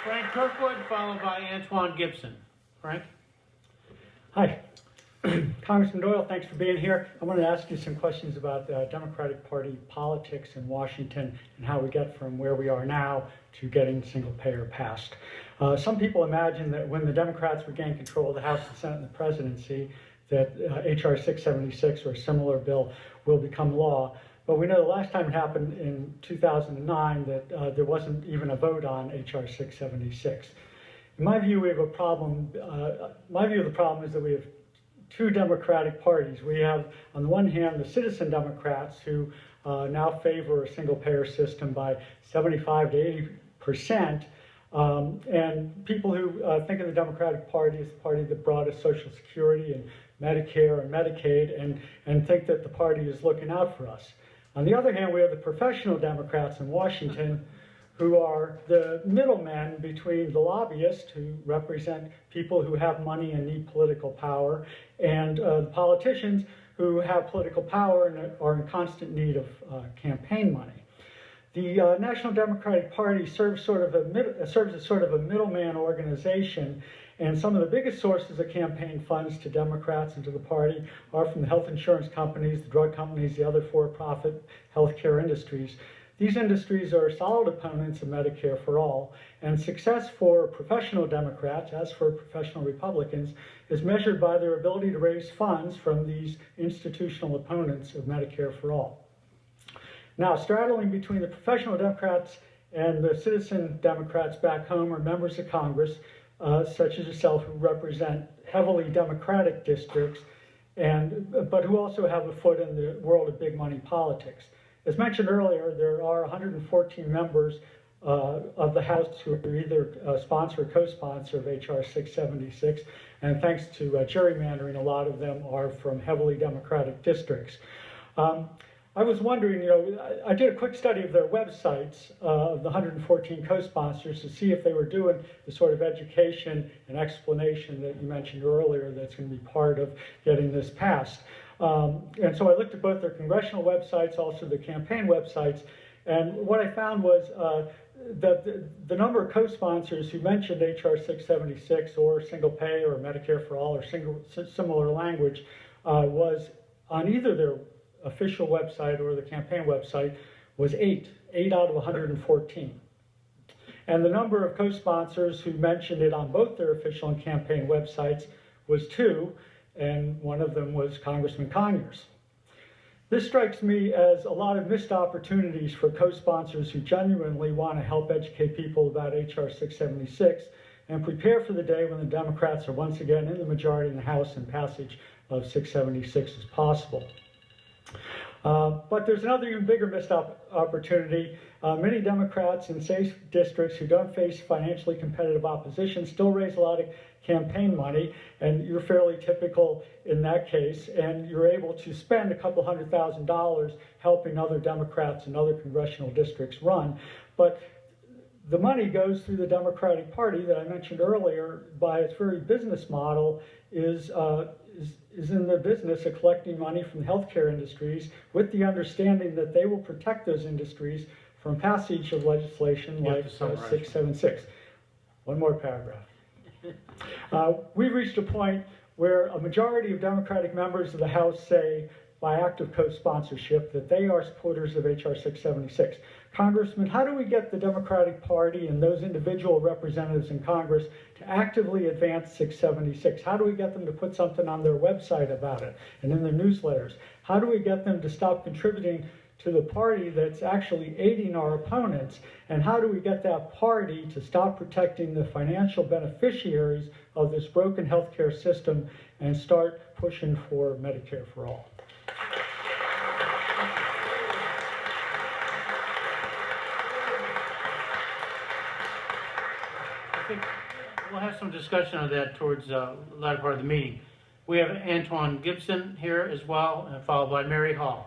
Frank Kirkwood, followed by Antoine Gibson. Frank? Hi. Congressman Doyle, thanks for being here. I wanted to ask you some questions about Democratic Party politics in Washington and how we get from where we are now to getting single payer passed. Some people imagine that when the Democrats regain control of the House, the Senate, and the presidency, that H.R. 676 or a similar bill will become law. But we know the last time it happened in 2009 that there wasn't even a vote on H.R. 676. In my view, we have a problem. My view of the problem is that we have two Democratic parties. We have, on the one hand, the citizen Democrats who now favor a single-payer system by 75 to 80%, and people who think of the Democratic Party as the party that brought us Social Security and Medicare and Medicaid, and think that the party is looking out for us. On the other hand, we have the professional Democrats in Washington who are the middlemen between the lobbyists who represent people who have money and need political power, and the politicians who have political power and are in constant need of campaign money. The National Democratic Party serves as sort of a middleman organization, and some of the biggest sources of campaign funds to Democrats and to the party are from the health insurance companies, the drug companies, the other for-profit healthcare industries. These industries are solid opponents of Medicare for all, and success for professional Democrats, as for professional Republicans, is measured by their ability to raise funds from these institutional opponents of Medicare for all. Now, straddling between the professional Democrats and the citizen Democrats back home are members of Congress, such as yourself, who represent heavily Democratic districts, but who also have a foot in the world of big money politics. As mentioned earlier, there are 114 members of the House who are either sponsor or co-sponsor of H.R. 676, and thanks to gerrymandering, a lot of them are from heavily Democratic districts. I was wondering, I did a quick study of their websites of the 114 co-sponsors to see if they were doing the sort of education and explanation that you mentioned earlier that's going to be part of getting this passed. And so I looked at both their congressional websites, also the campaign websites, and what I found was that the number of co-sponsors who mentioned H.R. 676 or single pay or Medicare for all or similar language was on either their official website or the campaign website was 8 out of 114. And the number of co-sponsors who mentioned it on both their official and campaign websites was 2, and one of them was Congressman Conyers. This strikes me as a lot of missed opportunities for co-sponsors who genuinely want to help educate people about H.R. 676 and prepare for the day when the Democrats are once again in the majority in the House and passage of 676 is possible. But there's another even bigger missed opportunity. Many Democrats in safe districts who don't face financially competitive opposition still raise a lot of campaign money, and you're fairly typical in that case, and you're able to spend a couple $100,000 helping other Democrats in other congressional districts run. But the money goes through the Democratic Party that I mentioned earlier by its very business model is in the business of collecting money from the healthcare industries with the understanding that they will protect those industries from passage of legislation like 676. One more paragraph. We've reached a point where a majority of Democratic members of the House say, by active co-sponsorship, that they are supporters of H.R. 676. Congressman, how do we get the Democratic Party and those individual representatives in Congress to actively advance 676? How do we get them to put something on their website about it and in their newsletters? How do we get them to stop contributing to the party that's actually aiding our opponents? And how do we get that party to stop protecting the financial beneficiaries of this broken healthcare system and start pushing for Medicare for all? I think we'll have some discussion on that towards the latter part of the meeting. We have Antoine Gibson here as well, followed by Mary Hall.